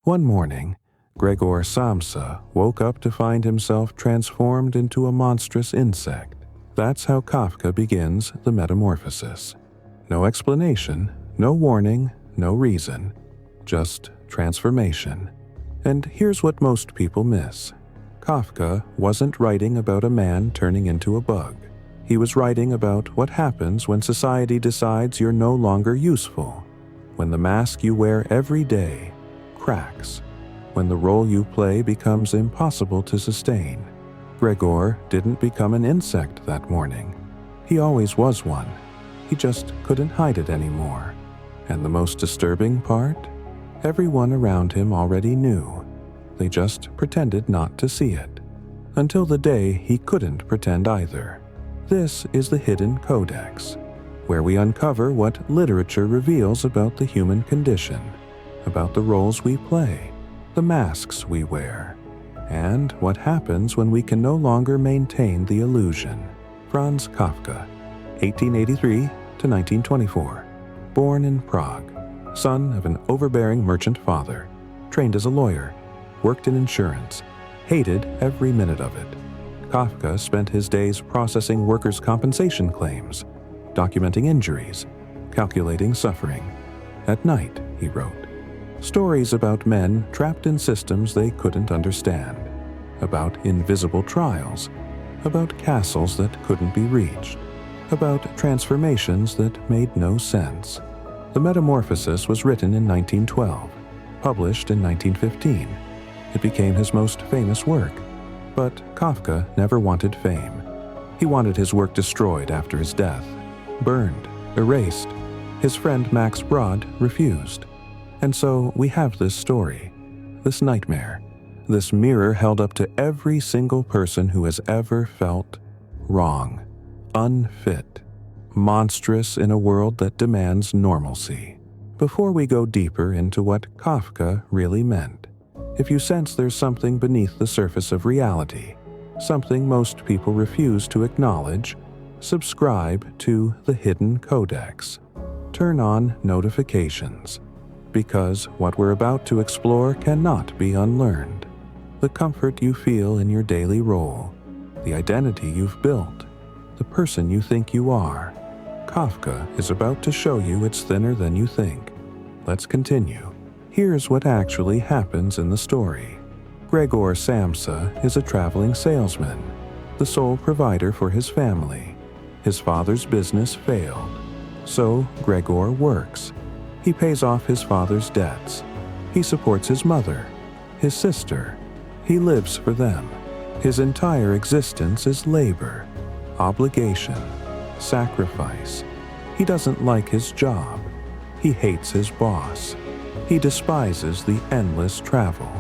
One morning, Gregor Samsa woke up to find himself transformed into a monstrous insect. That's how Kafka begins the Metamorphosis. No explanation, no warning, no reason, just transformation. And here's what most people miss. Kafka wasn't writing about a man turning into a bug. He was writing about what happens when society decides you're no longer useful, when the mask you wear every day cracks, when the role you play becomes impossible to sustain. Gregor didn't become an insect that morning. He always was one. He just couldn't hide it anymore. And the most disturbing part? Everyone around him already knew. They just pretended not to see it. Until the day he couldn't pretend either. This is the Hidden Codex, where we uncover what literature reveals about the human condition, about the roles we play, the masks we wear, and what happens when we can no longer maintain the illusion. Franz Kafka, 1883 to 1924, born in Prague, son of an overbearing merchant father, trained as a lawyer, worked in insurance, hated every minute of it. Kafka spent his days processing workers' compensation claims, documenting injuries, calculating suffering. At night, he wrote, stories about men trapped in systems they couldn't understand, about invisible trials, about castles that couldn't be reached, about transformations that made no sense. The Metamorphosis was written in 1912, published in 1915. It became his most famous work. But Kafka never wanted fame. He wanted his work destroyed after his death, burned, erased. His friend Max Brod refused. And so we have this story, this nightmare, this mirror held up to every single person who has ever felt wrong, unfit, monstrous in a world that demands normalcy. Before we go deeper into what Kafka really meant, if you sense there's something beneath the surface of reality, something most people refuse to acknowledge, subscribe to the Hidden Codex. Turn on notifications, because what we're about to explore cannot be unlearned. The comfort you feel in your daily role, the identity you've built, the person you think you are. Kafka is about to show you it's thinner than you think. Let's continue. Here's what actually happens in the story. Gregor Samsa is a traveling salesman, the sole provider for his family. His father's business failed, so Gregor works. He pays off his father's debts. He supports his mother, his sister. He lives for them. His entire existence is labor, obligation, sacrifice. He doesn't like his job. He hates his boss. He despises the endless travel,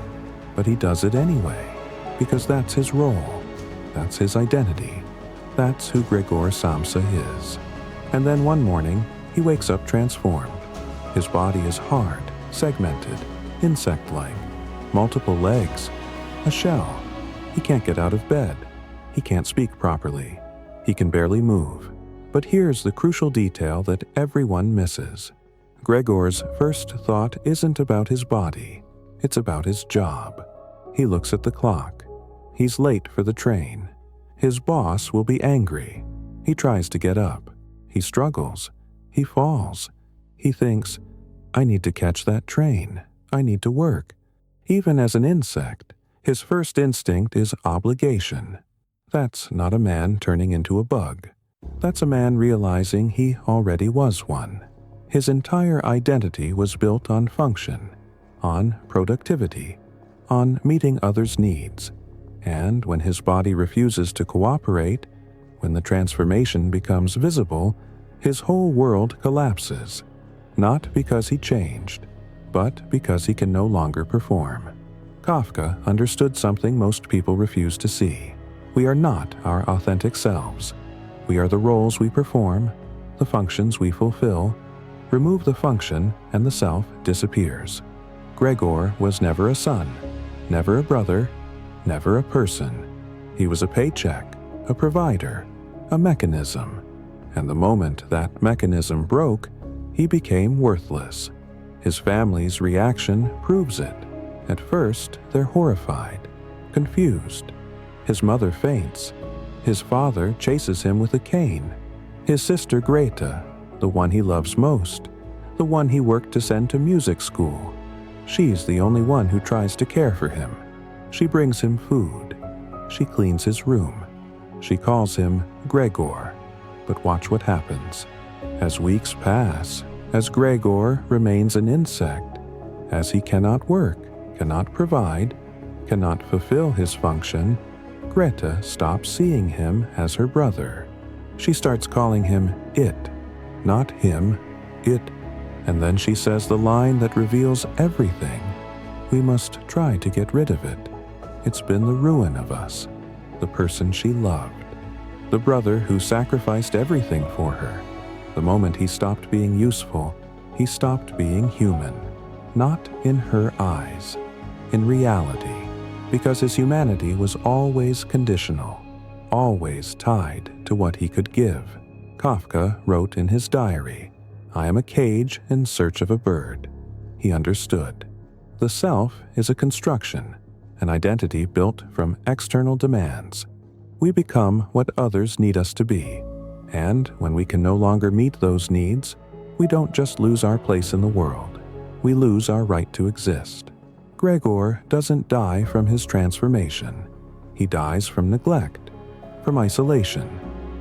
but he does it anyway, because that's his role, that's his identity, that's who Gregor Samsa is. And then one morning, he wakes up transformed. His body is hard, segmented, insect-like, multiple legs, a shell. He can't get out of bed. He can't speak properly. He can barely move. But here's the crucial detail that everyone misses. Gregor's first thought isn't about his body, it's about his job. He looks at the clock. He's late for the train. His boss will be angry. He tries to get up. He struggles. He falls. He thinks, I need to catch that train. I need to work. Even as an insect, his first instinct is obligation. That's not a man turning into a bug. That's a man realizing he already was one. His entire identity was built on function, on productivity, on meeting others' needs. And when his body refuses to cooperate, when the transformation becomes visible, his whole world collapses. Not because he changed, but because he can no longer perform. Kafka understood something most people refuse to see. We are not our authentic selves. We are the roles we perform, the functions we fulfill. Remove the function and the self disappears. Gregor was never a son, never a brother, never a person. He was a paycheck, a provider, a mechanism. And the moment that mechanism broke, he became worthless. His family's reaction proves it. At first, they're horrified, confused. His mother faints. His father chases him with a cane. His sister Greta, the one he loves most, the one he worked to send to music school. She's the only one who tries to care for him. She brings him food. She cleans his room. She calls him Gregor. But watch what happens. As weeks pass, as Gregor remains an insect, as he cannot work, cannot provide, cannot fulfill his function, Greta stops seeing him as her brother. She starts calling him it, not him, it, and then she says the line that reveals everything. We must try to get rid of it. It's been the ruin of us, the person she loved, the brother who sacrificed everything for her. The moment he stopped being useful, he stopped being human, not in her eyes, in reality, because his humanity was always conditional, always tied to what he could give. Kafka wrote in his diary, "I am a cage in search of a bird." He understood. The self is a construction, an identity built from external demands. We become what others need us to be, and when we can no longer meet those needs, we don't just lose our place in the world, we lose our right to exist. Gregor doesn't die from his transformation. He dies from neglect, from isolation,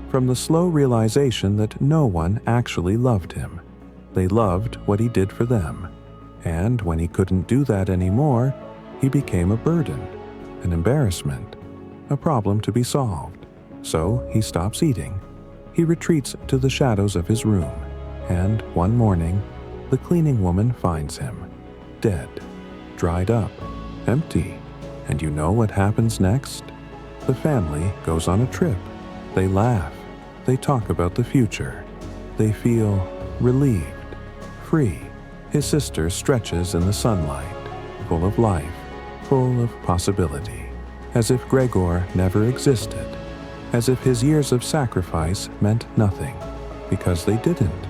from the slow realization that no one actually loved him. They loved what he did for them, and when he couldn't do that anymore, he became a burden, an embarrassment, a problem to be solved. So he stops eating. He retreats to the shadows of his room, and one morning, the cleaning woman finds him, dead, dried up, empty. And you know what happens next? The family goes on a trip. They laugh. They talk about the future. They feel relieved, free. His sister stretches in the sunlight, full of life, full of possibility, as if Gregor never existed, as if his years of sacrifice meant nothing, because they didn't,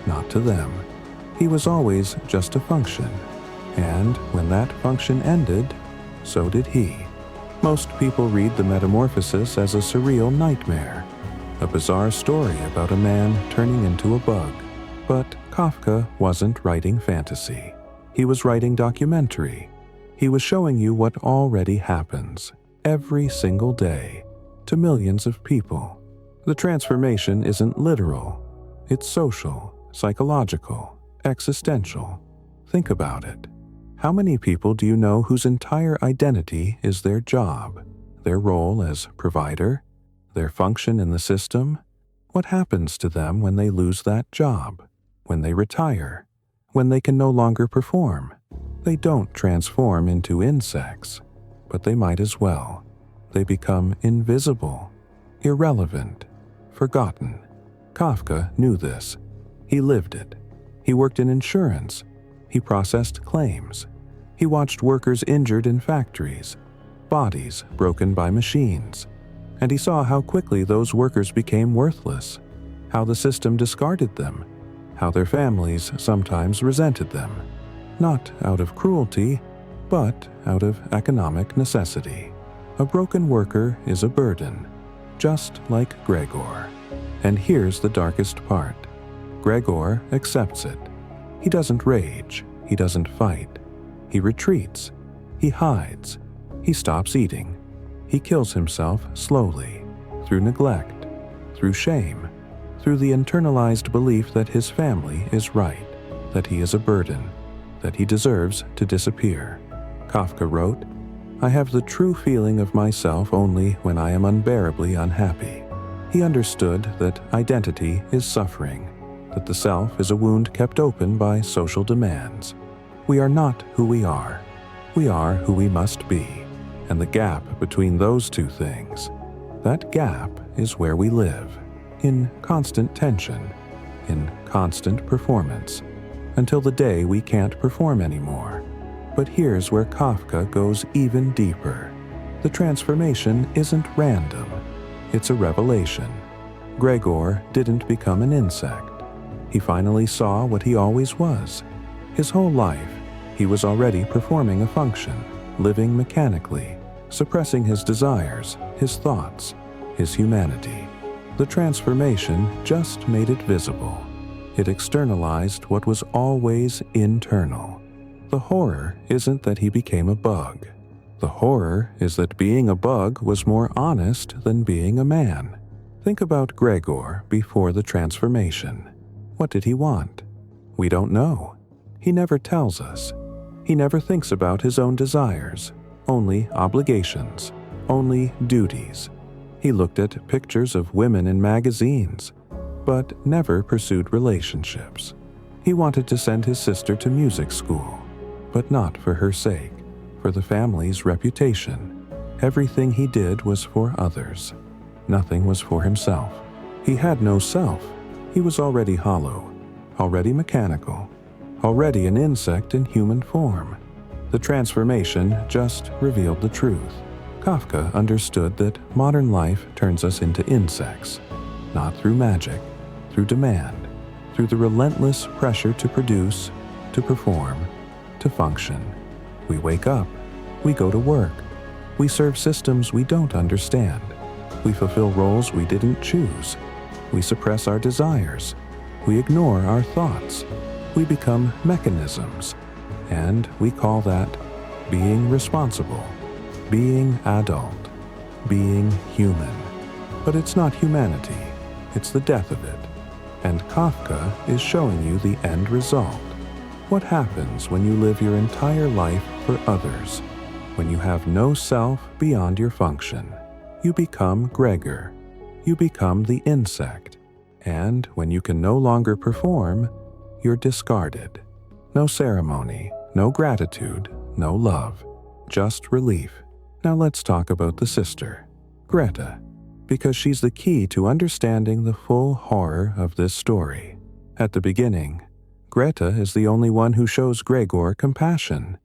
not to them. He was always just a function, and when that function ended, so did he. Most people read the Metamorphosis as a surreal nightmare, a bizarre story about a man turning into a bug. But Kafka wasn't writing fantasy. He was writing documentary. He was showing you what already happens, every single day, to millions of people. The transformation isn't literal. It's social, psychological, existential. Think about it. How many people do you know whose entire identity is their job, their role as provider, their function in the system? What happens to them when they lose that job, when they retire, when they can no longer perform? They don't transform into insects, but they might as well. They become invisible, irrelevant, forgotten. Kafka knew this. He lived it. He worked in insurance. He processed claims. He watched workers injured in factories, bodies broken by machines. And he saw how quickly those workers became worthless, how the system discarded them, how their families sometimes resented them, not out of cruelty, but out of economic necessity. A broken worker is a burden, just like Gregor. And here's the darkest part. Gregor accepts it. He doesn't rage. He doesn't fight. He retreats. He hides. He stops eating. He kills himself slowly, through neglect, through shame, through the internalized belief that his family is right, that he is a burden, that he deserves to disappear. Kafka wrote, "I have the true feeling of myself only when I am unbearably unhappy." He understood that identity is suffering, that the self is a wound kept open by social demands. We are not who we are. We are who we must be. And the gap between those two things, that gap is where we live, in constant tension, in constant performance, until the day we can't perform anymore. But here's where Kafka goes even deeper. The transformation isn't random. It's a revelation. Gregor didn't become an insect. He finally saw what he always was. His whole life, He was already performing a function, living mechanically, suppressing his desires, his thoughts, his humanity. The transformation just made it visible. It externalized what was always internal. The horror isn't that he became a bug. The horror is that being a bug was more honest than being a man. Think about Gregor before the transformation. What did he want? We don't know. He never tells us. He never thinks about his own desires, only obligations, only duties. He looked at pictures of women in magazines, but never pursued relationships. He wanted to send his sister to music school, but not for her sake, for the family's reputation. Everything he did was for others. Nothing was for himself. He had no self. He was already hollow, already mechanical, already an insect in human form. The transformation just revealed the truth. Kafka understood that modern life turns us into insects, not through magic, through demand, through the relentless pressure to produce, to perform, to function. We wake up, we go to work, we serve systems we don't understand, we fulfill roles we didn't choose, we suppress our desires, we ignore our thoughts, we become mechanisms, and we call that being responsible, being adult, being human. But it's not humanity, it's the death of it. And Kafka is showing you the end result. What happens when you live your entire life for others? When you have no self beyond your function, you become Gregor. You become the insect. And when you can no longer perform, you're discarded. No ceremony, no gratitude, no love, just relief. Now let's talk about the sister, Greta, because she's the key to understanding the full horror of this story. At the beginning, Greta is the only one who shows Gregor compassion.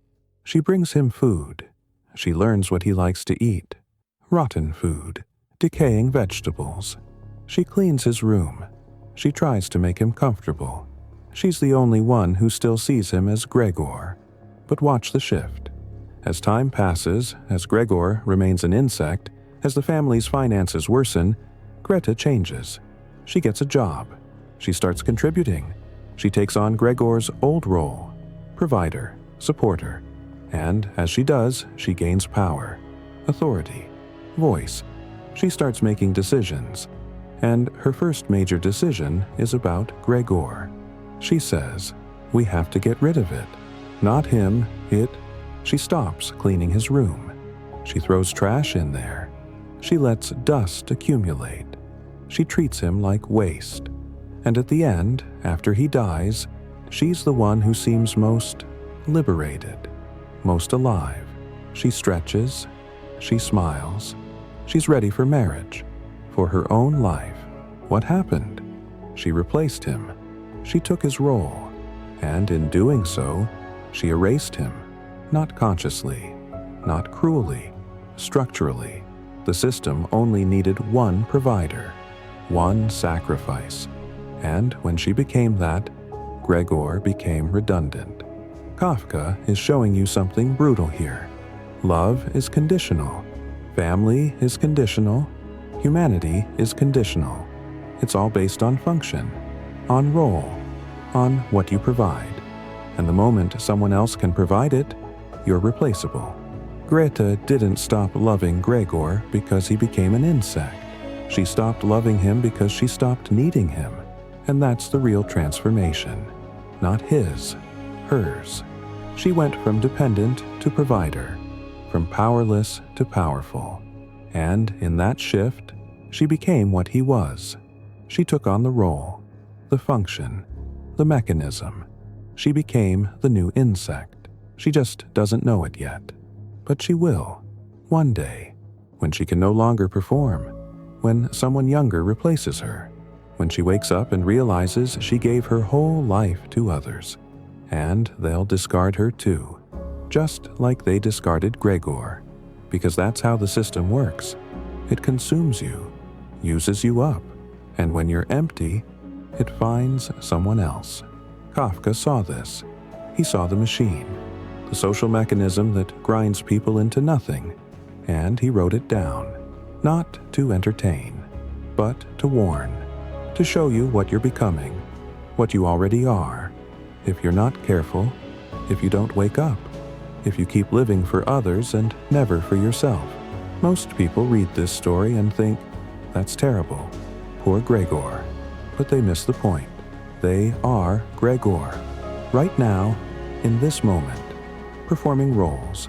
She brings him food. She learns what he likes to eat. Rotten food, decaying vegetables. She cleans his room. She tries to make him comfortable. She's the only one who still sees him as Gregor. But watch the shift. As time passes, as Gregor remains an insect, as the family's finances worsen, Greta changes. She gets a job. She starts contributing. She takes on Gregor's old role, provider, supporter. And as she does, she gains power, authority, voice. She starts making decisions. And her first major decision is about Gregor. She says, we have to get rid of it. Not him, it. She stops cleaning his room. She throws trash in there. She lets dust accumulate. She treats him like waste. And at the end, after he dies, she's the one who seems most liberated, most alive. She stretches. She smiles. She's ready for marriage, for her own life. What happened? She replaced him. She took his role. And in doing so, she erased him. Not consciously, not cruelly, structurally. The system only needed one provider, one sacrifice. And when she became that, Gregor became redundant. Kafka is showing you something brutal here. Love is conditional. Family is conditional. Humanity is conditional. It's all based on function, on role, on what you provide. And the moment someone else can provide it, you're replaceable. Greta didn't stop loving Gregor because he became an insect. She stopped loving him because she stopped needing him. And that's the real transformation. Not his, hers. She went from dependent to provider, from powerless to powerful. And in that shift, she became what he was. She took on the role, the function, the mechanism. She became the new insect. She just doesn't know it yet. But she will, one day, when she can no longer perform, when someone younger replaces her, when she wakes up and realizes she gave her whole life to others. And they'll discard her too, just like they discarded Gregor, because that's how the system works. It consumes you, uses you up, and when you're empty, it finds someone else. Kafka saw this. He saw the machine. the social mechanism that grinds people into nothing, and he wrote it down, not to entertain, but to warn, to show you what you're becoming, what you already are, if you're not careful, if you don't wake up, if you keep living for others and never for yourself. Most people read this story and think, that's terrible, poor Gregor. But they miss the point. They are Gregor, right now, in this moment, performing roles,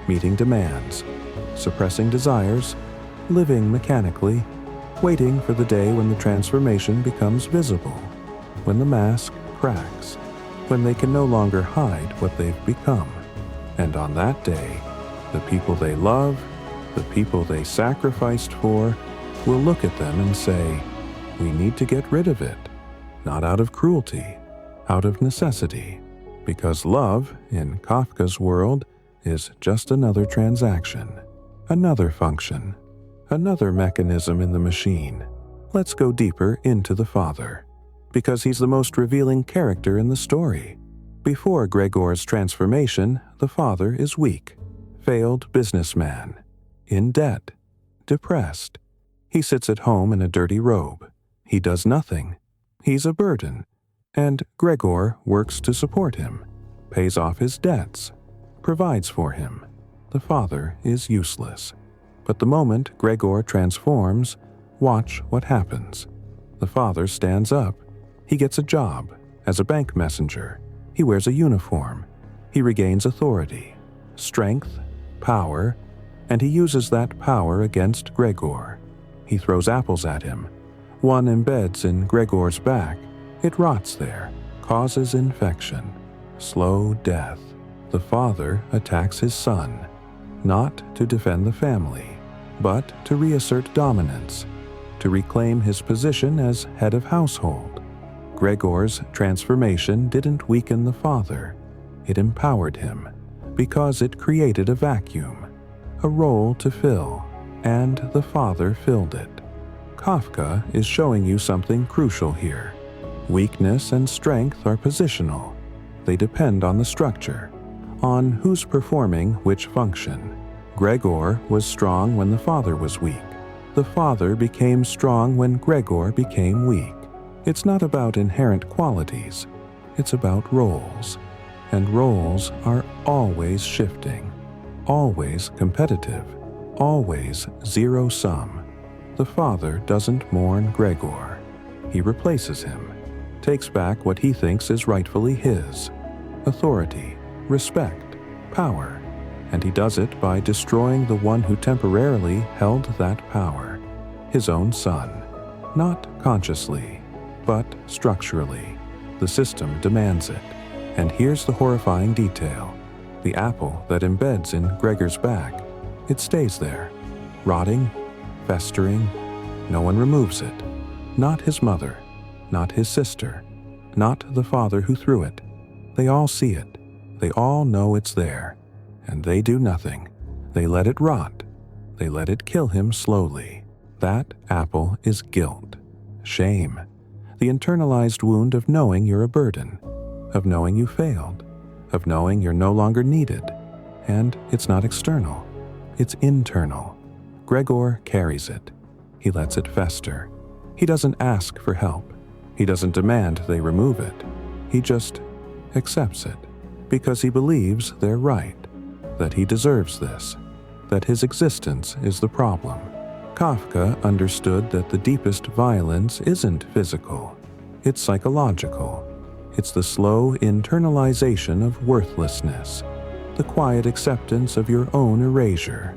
meeting demands, suppressing desires, living mechanically, waiting for the day when the transformation becomes visible, when the mask cracks, when they can no longer hide what they've become. And on that day, the people they love, the people they sacrificed for, will look at them and say, we need to get rid of it, not out of cruelty, out of necessity, because love, in Kafka's world, is just another transaction, another function, another mechanism in the machine. Let's go deeper into the father, because he's the most revealing character in the story. Before Gregor's transformation, the father is weak, failed businessman, in debt, depressed. He sits at home in a dirty robe. He does nothing. He's a burden. And Gregor works to support him, pays off his debts, provides for him. The father is useless. But the moment Gregor transforms, watch what happens. The father stands up. He gets a job as a bank messenger. He wears a uniform. He regains authority, strength, power, and he uses that power against Gregor. He throws apples at him. One embeds in Gregor's back. It rots there, causes infection, slow death. The father attacks his son, not to defend the family, but to reassert dominance, to reclaim his position as head of household. Gregor's transformation didn't weaken the father. It empowered him, because it created a vacuum, a role to fill, and the father filled it. Kafka is showing you something crucial here. Weakness and strength are positional. They depend on the structure, on who's performing which function. Gregor was strong when the father was weak. The father became strong when Gregor became weak. It's not about inherent qualities. It's about roles. And roles are always shifting, always competitive, always zero-sum. The father doesn't mourn Gregor. He replaces him, takes back what he thinks is rightfully his: authority, respect, power, and he does it by destroying the one who temporarily held that power, his own son. Not consciously, but structurally. The system demands it. And here's the horrifying detail. The apple that embeds in Gregor's back, it stays there, rotting, festering. No one removes it. Not his mother, not his sister, not the father who threw it. They all see it. They all know it's there. And they do nothing. They let it rot. They let it kill him slowly. That apple is guilt, shame, the internalized wound of knowing you're a burden, of knowing you failed, of knowing you're no longer needed. And it's not external. It's internal. Gregor carries it. He lets it fester. He doesn't ask for help. He doesn't demand they remove it. He just accepts it because he believes they're right, that he deserves this, that his existence is the problem. Kafka understood that the deepest violence isn't physical. It's psychological. It's the slow internalization of worthlessness, the quiet acceptance of your own erasure.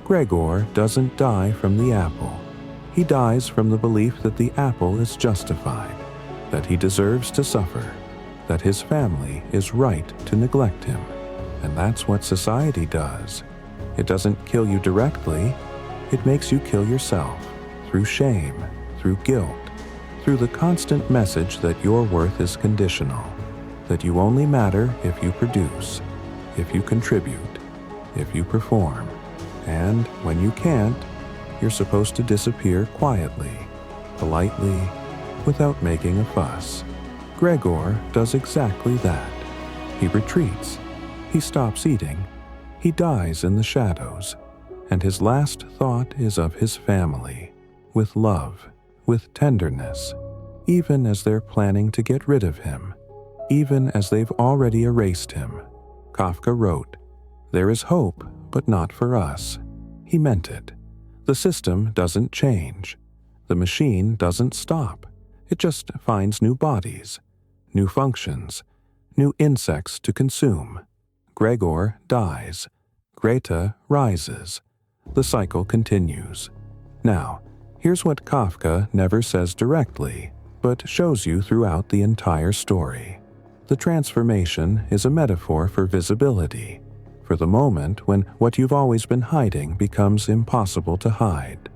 Gregor doesn't die from the apple. He dies from the belief that the apple is justified, that he deserves to suffer, that his family is right to neglect him. And that's what society does. It doesn't kill you directly. It makes you kill yourself through shame, through guilt, through the constant message that your worth is conditional, that you only matter if you produce, if you contribute, if you perform. And when you can't, you're supposed to disappear quietly, politely, without making a fuss. Gregor does exactly that. He retreats. He stops eating. He dies in the shadows, and his last thought is of his family, with love, with tenderness, even as they're planning to get rid of him, even as they've already erased him. Kafka wrote, "There is hope, but not for us." He meant it. The system doesn't change. The machine doesn't stop. It just finds new bodies, new functions, new insects to consume. Gregor dies. Greta rises. The cycle continues. Now, here's what Kafka never says directly, but shows you throughout the entire story. The transformation is a metaphor for visibility, for the moment when what you've always been hiding becomes impossible to hide.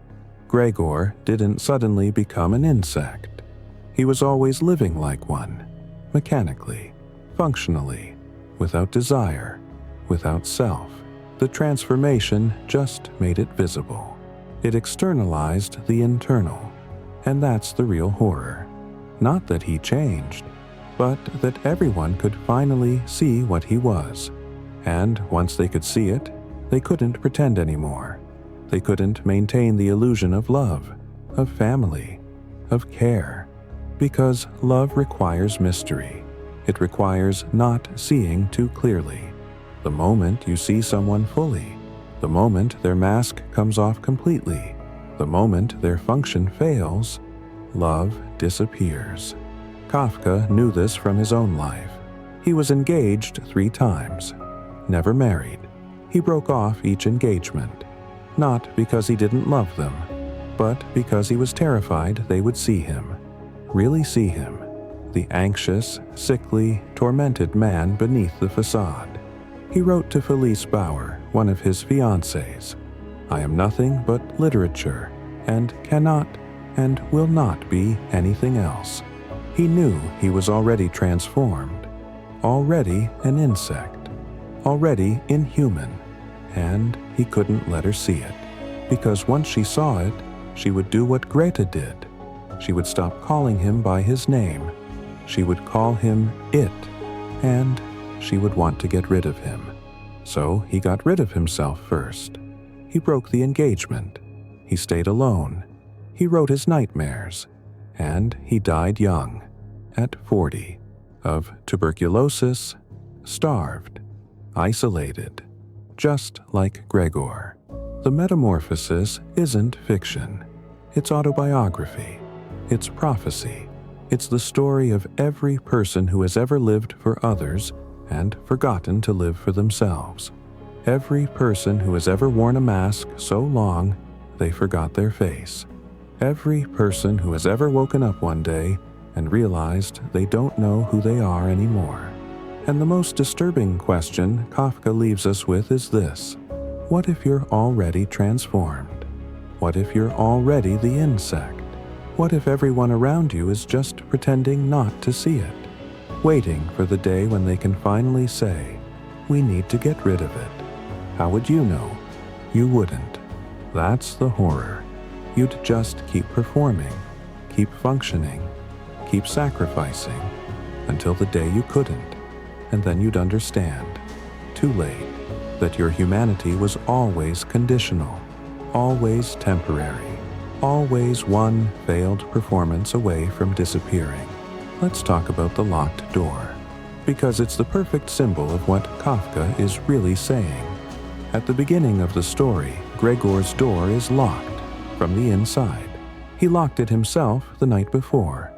Gregor didn't suddenly become an insect. He was always living like one, mechanically, functionally, without desire, without self. The transformation just made it visible. It externalized the internal, and that's the real horror. Not that he changed, but that everyone could finally see what he was. And once they could see it, they couldn't pretend anymore. They couldn't maintain the illusion of love, of family, of care, because love requires mystery. It requires not seeing too clearly. The moment you see someone fully, the moment their mask comes off completely, the moment their function fails, love disappears. Kafka knew this from his own life. He was engaged 3 times, never married. He broke off each engagement, not because he didn't love them, but because he was terrified they would see him, really see him, the anxious, sickly, tormented man beneath the facade. He wrote to Felice Bauer, one of his fiancées, "I am nothing but literature, and cannot and will not be anything else." He knew he was already transformed, already an insect, already inhuman, and he couldn't let her see it, because once she saw it, she would do what Greta did. She would stop calling him by his name. She would call him it, and she would want to get rid of him. So he got rid of himself first. He broke the engagement. He stayed alone. He wrote his nightmares. And he died young, at 40, of tuberculosis, starved, isolated, just like Gregor. The Metamorphosis isn't fiction. It's autobiography. It's prophecy. It's the story of every person who has ever lived for others and forgotten to live for themselves. Every person who has ever worn a mask so long they forgot their face. Every person who has ever woken up one day and realized they don't know who they are anymore. And the most disturbing question Kafka leaves us with is this: what if you're already transformed? What if you're already the insect? What if everyone around you is just pretending not to see it, waiting for the day when they can finally say, "We need to get rid of it"? How would you know? You wouldn't. That's the horror. You'd just keep performing, keep functioning, keep sacrificing, until the day you couldn't, and then you'd understand, too late, that your humanity was always conditional, always temporary, always one failed performance away from disappearing. Let's talk about the locked door, because it's the perfect symbol of what Kafka is really saying. At the beginning of the story, Gregor's door is locked from the inside. He locked it himself the night before,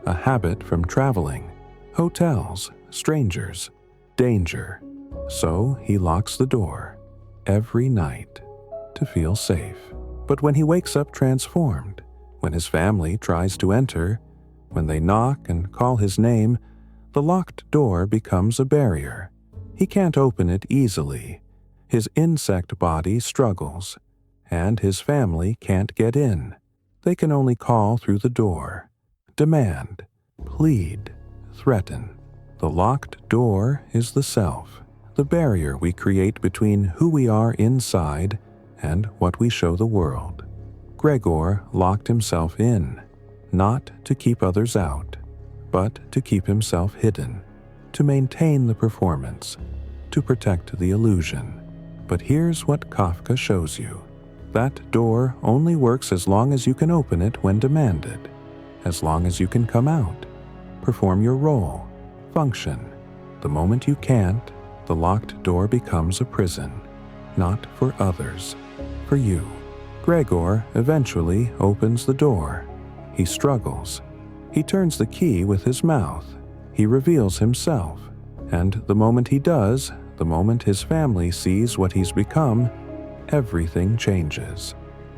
a habit from traveling, hotels, strangers, danger. So he locks the door every night to feel safe. But when he wakes up transformed, when his family tries to enter, when they knock and call his name, the locked door becomes a barrier. He can't open it easily. His insect body struggles, and his family can't get in. They can only call through the door, demand, plead, threaten. The locked door is the self, the barrier we create between who we are inside and what we show the world. Gregor locked himself in, not to keep others out, but to keep himself hidden, to maintain the performance, to protect the illusion. But here's what Kafka shows you. That door only works as long as you can open it when demanded, as long as you can come out, perform your role, function. The moment you can't, the locked door becomes a prison, not for others, for you. Gregor eventually opens the door. He struggles. He turns the key with his mouth. He reveals himself. And the moment he does, the moment his family sees what he's become, everything changes.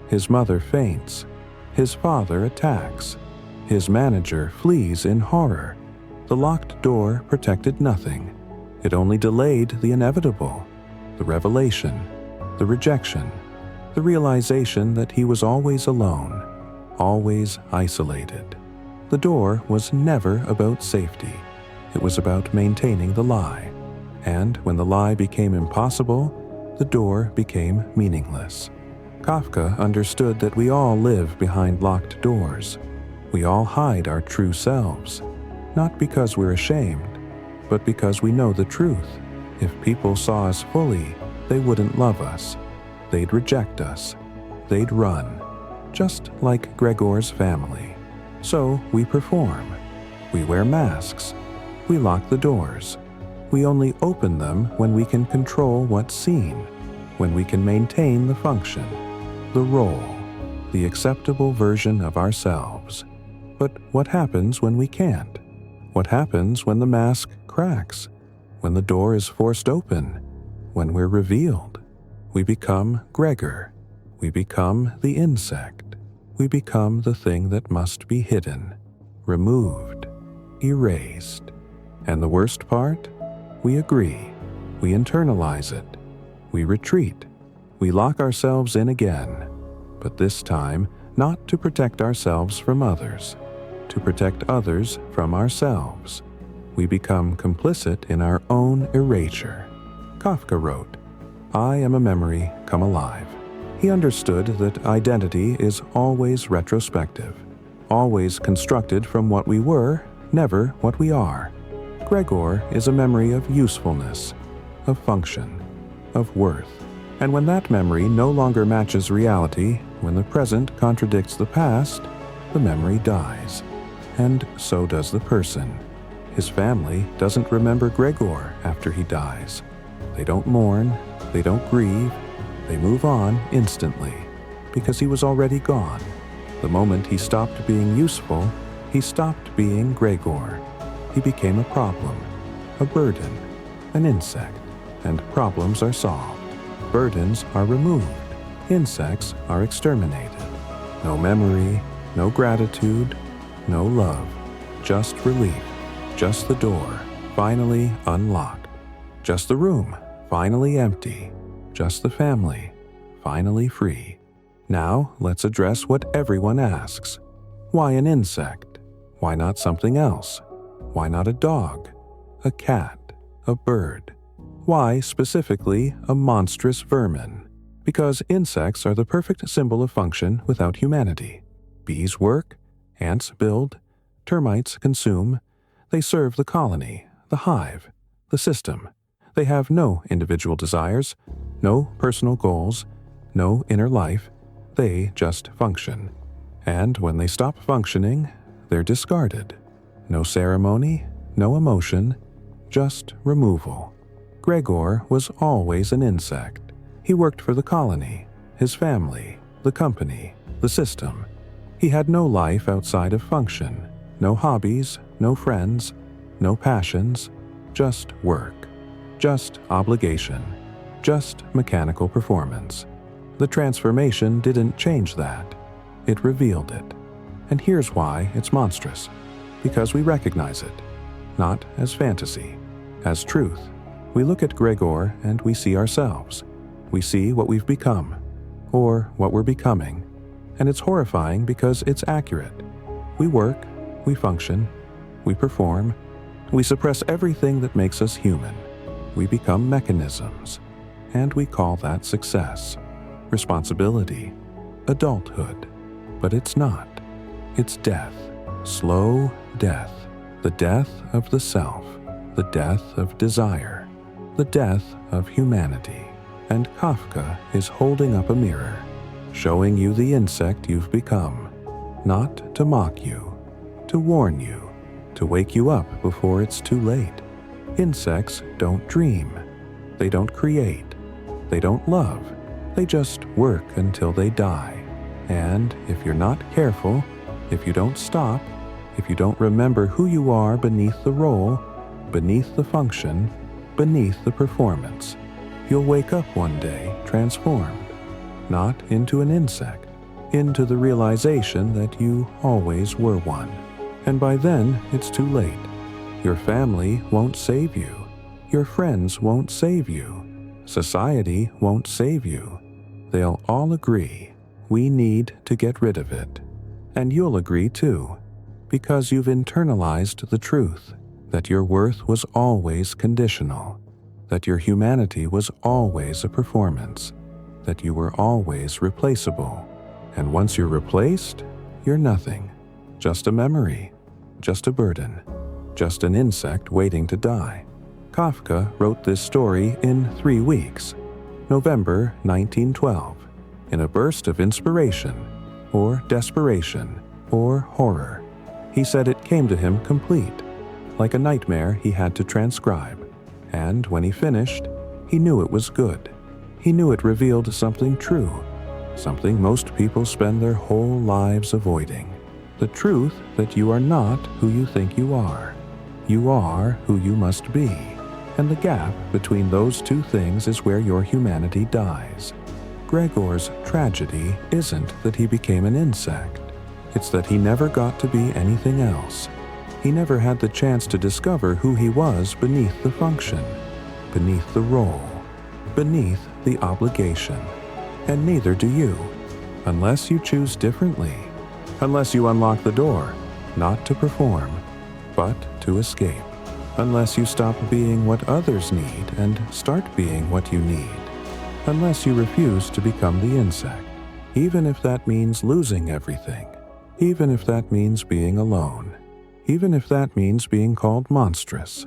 His mother faints. His father attacks. His manager flees in horror. The locked door protected nothing. It only delayed the inevitable, the revelation, the rejection, the realization that he was always alone, always isolated. The door was never about safety. It was about maintaining the lie. And when the lie became impossible, the door became meaningless. Kafka understood that we all live behind locked doors. We all hide our true selves, not because we're ashamed, but because we know the truth. If people saw us fully, they wouldn't love us. They'd reject us. They'd run, just like Gregor's family. So we perform. We wear masks. We lock the doors. We only open them when we can control what's seen, when we can maintain the function, the role, the acceptable version of ourselves. But what happens when we can't? What happens when the mask cracks? When the door is forced open? When we're revealed? We become Gregor. We become the insect. We become the thing that must be hidden, removed, erased. And the worst part? We agree. We internalize it. We retreat. We lock ourselves in again. But this time, not to protect ourselves from others, to protect others from ourselves. We become complicit in our own erasure. Kafka wrote, "I am a memory come alive." He understood that identity is always retrospective, always constructed from what we were, never what we are. Gregor is a memory of usefulness, of function, of worth. And when that memory no longer matches reality, when the present contradicts the past, the memory dies. And so does the person. His family doesn't remember Gregor after he dies. They don't mourn, they don't grieve, they move on instantly, because he was already gone. The moment he stopped being useful, he stopped being Gregor. He became a problem, a burden, an insect, and problems are solved. Burdens are removed, insects are exterminated. No memory, no gratitude, no love, just relief, just the door, finally unlocked, just the room, finally empty, just the family, finally free. Now let's address what everyone asks. Why an insect? Why not something else? Why not a dog, a cat, a bird? Why specifically a monstrous vermin? Because insects are the perfect symbol of function without humanity. Bees work, ants build, termites consume. They serve the colony, the hive, the system. They have no individual desires, no personal goals, no inner life. They just function. And when they stop functioning, they're discarded. No ceremony, no emotion, just removal. Gregor was always an insect. He worked for the colony, his family, the company, the system. He had no life outside of function, no hobbies, no friends, no passions, just work, just obligation, just mechanical performance. The transformation didn't change that. It revealed it. And here's why it's monstrous. Because we recognize it, not as fantasy, as truth. We look at Gregor and we see ourselves. We see what we've become, or what we're becoming. And it's horrifying because it's accurate. We work, we function, we perform, we suppress everything that makes us human. We become mechanisms, and we call that success, responsibility, adulthood. But it's not. It's death, slow death, the death of the self, the death of desire. the death of humanity. And Kafka is holding up a mirror, showing you the insect you've become, not to mock you, to warn you, to wake you up before it's too late. Insects don't dream. They don't create. They don't love. They just work until they die. And if you're not careful, if you don't stop, if you don't remember who you are beneath the role, beneath the function, beneath the performance, you'll wake up one day transformed, not into an insect, into the realization that you always were one. And by then, it's too late. Your family won't save you. Your friends won't save you. Society won't save you. They'll all agree, we need to get rid of it. And you'll agree too, because you've internalized the truth that your worth was always conditional, that your humanity was always a performance, that you were always replaceable. And once you're replaced, you're nothing, just a memory, just a burden, just an insect waiting to die. Kafka wrote this story in 3 weeks, November 1912, in a burst of inspiration, or desperation, or horror. He said it came to him complete, like a nightmare he had to transcribe. And when he finished, he knew it was good. He knew it revealed something true, something most people spend their whole lives avoiding. The truth that you are not who you think you are. You are who you must be. And the gap between those two things is where your humanity dies. Gregor's tragedy isn't that he became an insect. It's that he never got to be anything else. He never had the chance to discover who he was beneath the function, beneath the role, beneath the obligation. And neither do you, unless you choose differently, unless you unlock the door, not to perform, but to escape. Unless you stop being what others need and start being what you need. Unless you refuse to become the insect, even if that means losing everything, even if that means being alone, even if that means being called monstrous.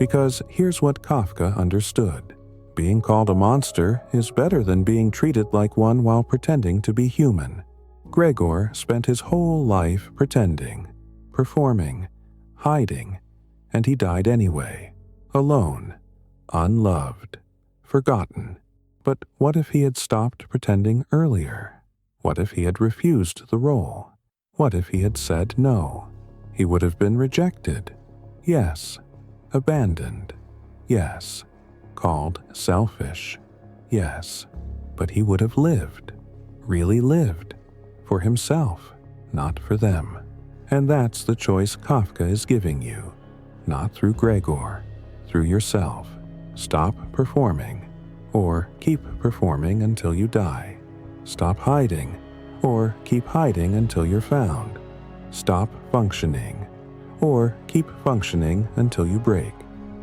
Because here's what Kafka understood. Being called a monster is better than being treated like one while pretending to be human. Gregor spent his whole life pretending, performing, hiding, and he died anyway, alone, unloved, forgotten. But what if he had stopped pretending earlier? What if he had refused the role? What if he had said no? He would have been rejected. Yes. Abandoned. Yes. Called selfish. Yes. But he would have lived, really lived, for himself, not for them. And that's the choice Kafka is giving you. Not through Gregor, through yourself. Stop performing, or keep performing until you die. Stop hiding, or keep hiding until you're found. Stop functioning, or keep functioning until you break.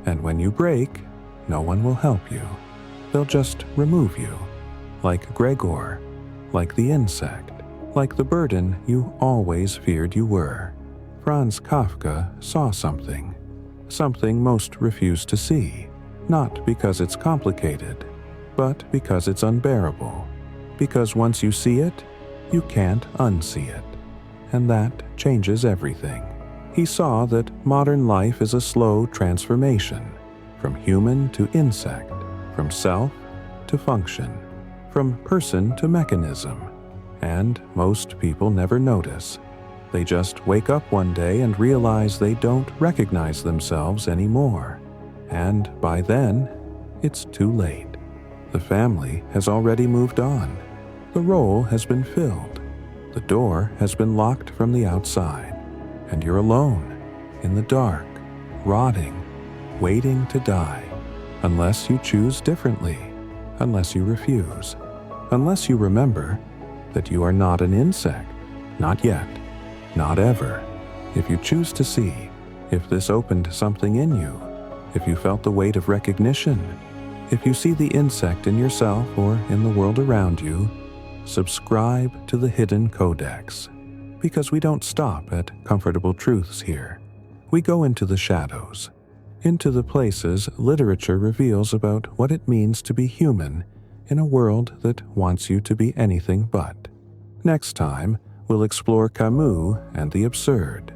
And when you break, no one will help you. They'll just remove you, like Gregor, like the insect, like the burden you always feared you were. Franz Kafka saw something most refuse to see, not because it's complicated, but because it's unbearable. Because once you see it, you can't unsee it. And that changes everything. He saw that modern life is a slow transformation, from human to insect, from self to function, from person to mechanism. And most people never notice. They just wake up one day and realize they don't recognize themselves anymore. And by then, it's too late. The family has already moved on. The role has been filled. The door has been locked from the outside. And you're alone, in the dark, rotting, waiting to die. Unless you choose differently, unless you refuse, unless you remember that you are not an insect, not yet. Not ever. If you choose to see, if this opened something in you, if you felt the weight of recognition, if you see the insect in yourself or in the world around you, subscribe to the hidden codex. Because we don't stop at comfortable truths here. We go into the shadows. into the places literature reveals about what it means to be human in a world that wants you to be anything but. Next time, we'll explore Camus and the absurd,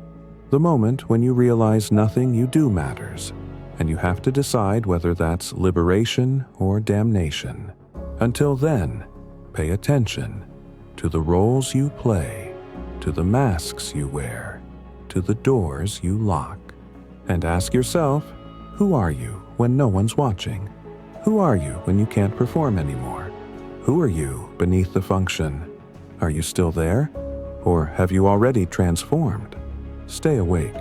the moment when you realize nothing you do matters, and you have to decide whether that's liberation or damnation. Until then, pay attention to the roles you play, to the masks you wear, to the doors you lock, and ask yourself, who are you when no one's watching? Who are you when you can't perform anymore? Who are you beneath the function? Are you still there? Or have you already transformed? Stay awake.